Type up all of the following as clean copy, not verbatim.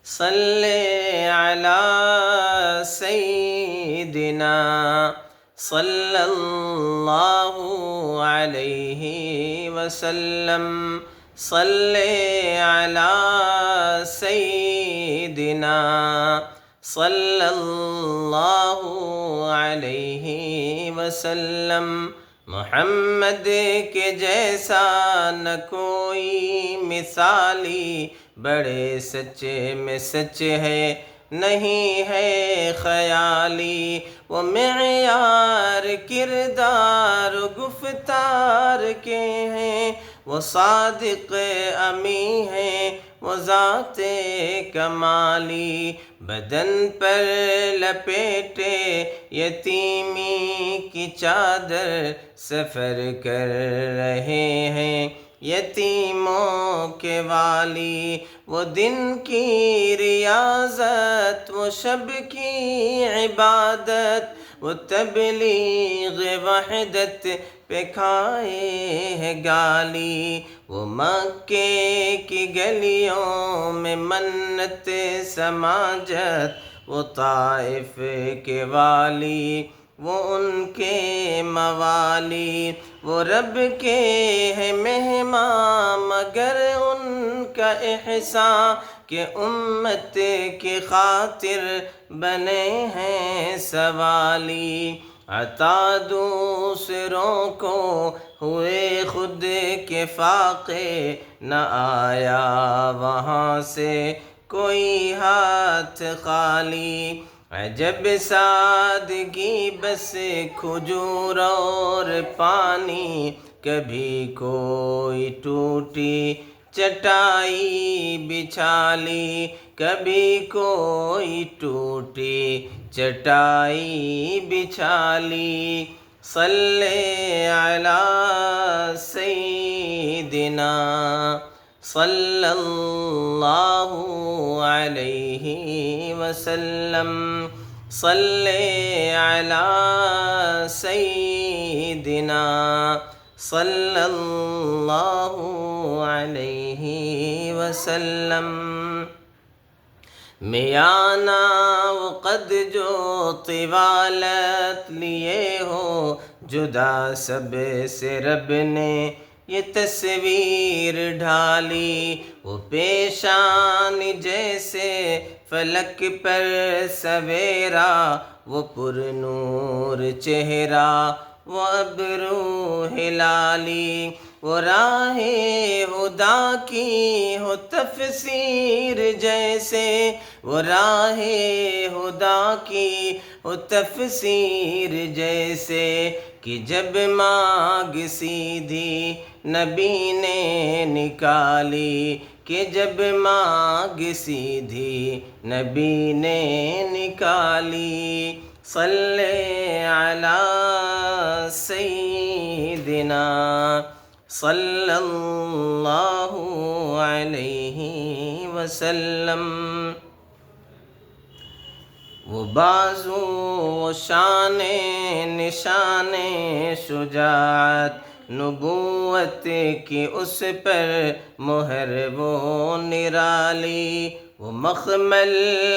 صلی علی سیدنا صلی اللہ علیہ وسلم صلی علی سیدنا صلی اللہ علیہ وسلم محمد کے جیسا نہ کوئی مثالی بڑے سچے میں سچ ہے نہیں ہے خیالی وہ معیار کردار و گفتار کے ہیں وہ صادق امی ہیں وہ ذات کمالی بدن پر لپیٹے یتیمی کی چادر سفر کر رہے ہیں یتیموں کے والی وہ دن کی ریاضت وہ شب کی عبادت وہ تبلیغ وحدت پہ کھائے ہے گالی وہ مکے کی گلیوں میں منت سماجت وہ طائف کے والی وہ ان کے موالی وہ رب کے ہیں مہمان مگر ان کا احسان کہ امت کی خاطر بنے ہیں سوالی عطا دوسروں کو ہوئے خود کے فاقے نہ آیا وہاں سے کوئی ہاتھ خالی عجب سادگی بس کھجور اور پانی کبھی کوئی ٹوٹی چٹائی بچھالی کبھی کوئی ٹوٹی چٹائی بچھالی صلی علی سیدنا صلی اللہ علیہ وسلم صلی علی سیدنا صلی اللہ علیہ وسلم میانہ وہ قد جو طوالت لیے ہو جدا سب سے رب نے یہ تصویر ڈھالی وہ پیشان جیسے فلک پر سویرا وہ پر نور چہرہ وہ ابرو ہلالی وہ راہ ہدا کی ہو تفسیر جیسے وہ راہ ہدا کی ہو تفسیر جیسے کہ جب مانگ سیدھی نبی نے نکالی کہ جب مانگ سیدھی نبی نے نکالی صلی علی سیدنا صلی اللہ علیہ وسلم وہ بازو و شان نشان شجاعت نبوت کی اس پر مہر وہ نرالی وہ مخمل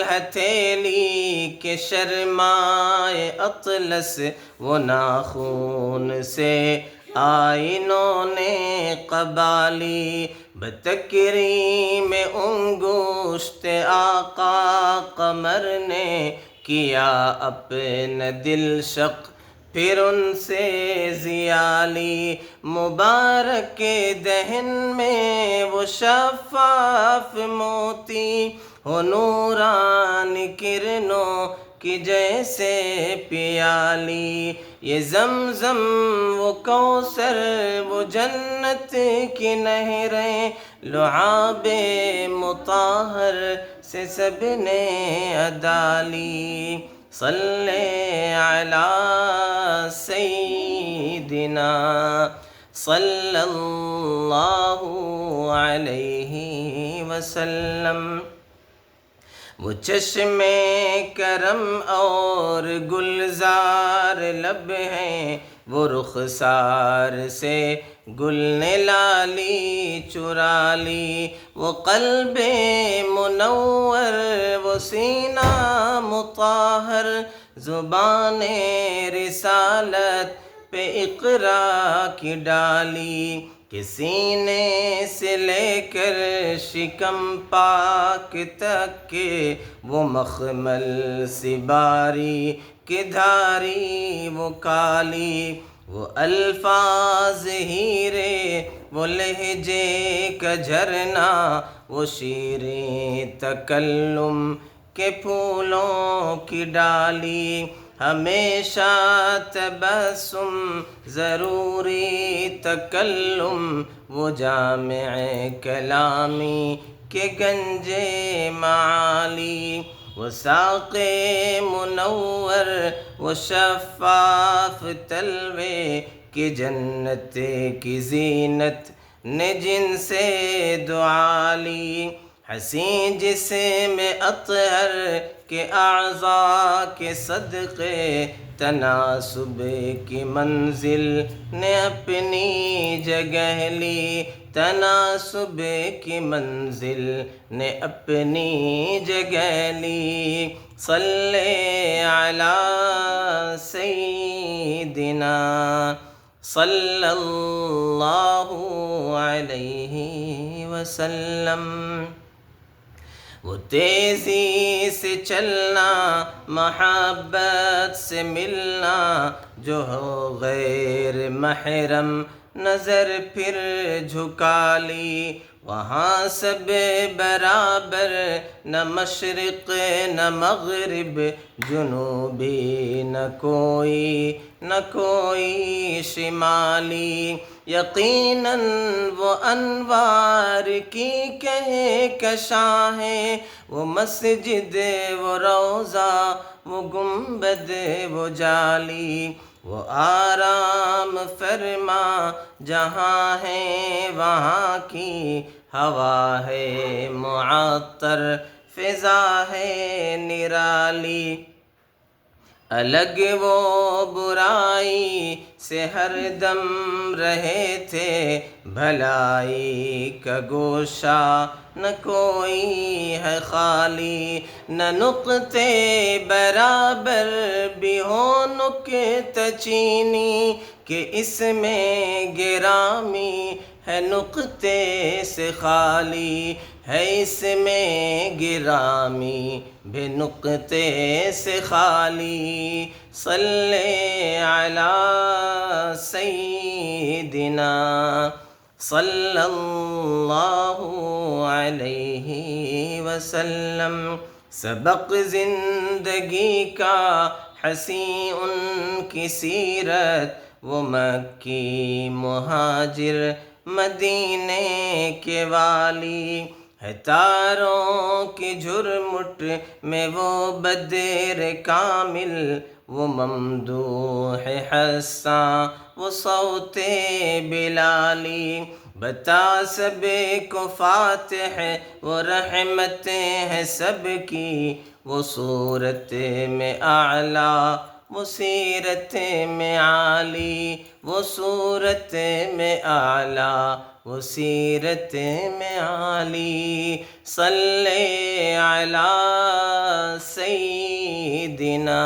ہتھیلی کے شرمائے اطلس وہ ناخون سے آئینوں نے قبالی بتکریم انگشت آقا قمر نے کیا اپنا دل شق پھر ان سے زیالی مبارک دہن میں وہ شفاف موتی ہو نوران کرنوں کی جیسے پیالی یہ زمزم وہ کوثر وہ جنت کی نہریں لعاب مطہر سے سب نے ادالی صلی علی سیدنا صلی اللہ علیہ وسلم وہ چشم کرم اور گلزار لب ہیں وہ رخسار سے گل نے لالی چرا لی وہ قلب منور وہ سینہ مطہر، زبان رسالت پہ اقرا کی ڈالی، کہ سینے سے لے کر شکم پاک تک کے وہ مخمل سی باری کہ دھاری وہ کالی، وہ الفاظ ہیرے وہ لہجے کا جھرنا، وہ شیریں تکلم کے پھولوں کی ڈالی، ہمیشہ تبسم ضروری تکلم، وہ جامع کلامی کے گنج معالی، وہ ساق منور وہ شفاف تلوے، کہ جنت کی زینت نے جن سے دعا لی، حسین جسم اطہر کے اعضاء کے صدقے، تناسب کی منزل نے اپنی جگہ لی، تناسب کی منزل نے اپنی جگہ لی، صلی علی سیدنا صلی اللہ علیہ وسلم۔ وہ تیزی سے چلنا، محبت سے ملنا، جو ہو غیر محرم نظر پھر جھکا لی، وہاں سب برابر، نہ مشرق نہ مغرب، جنوبی نہ کوئی شمالی، یقیناً وہ انوار کی کہکشاں ہے، وہ مسجد وہ روضہ وہ گنبد وہ جالی، وہ آرام فرما جہاں ہے وہاں کی ہوا ہے معطر، فضا ہے نرالی، الگ وہ برائی سے ہر دم رہے تھے، بھلائی کا گوشہ نہ کوئی ہے خالی، نہ نقطے برابر بھی ہو نکتہ چینی، کہ اس میں گرامی ہے نقطے سے خالی، ہے اس میں گرامی بے نقطے سے خالی، صلی علی سیدنا صلی اللہ علیہ وسلم۔ سبق زندگی کا ہنسی ان کی سیرت، وہ مکی مہاجر مدینے کے والی، ہے تاروں کی جھرمٹ میں وہ بدر کامل، وہ ممدوح حساں وہ صوت بلالی، بتا سب کو فاتح وہ رحمتیں ہیں سب کی، وہ صورت میں اعلیٰ وہ سیرت میں عالی، وہ صورت میں اعلیٰ وہ سیرت میں عالی، صلی علی سیدنا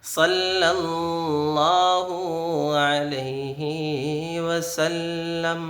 صلی اللہ علیہ وسلم۔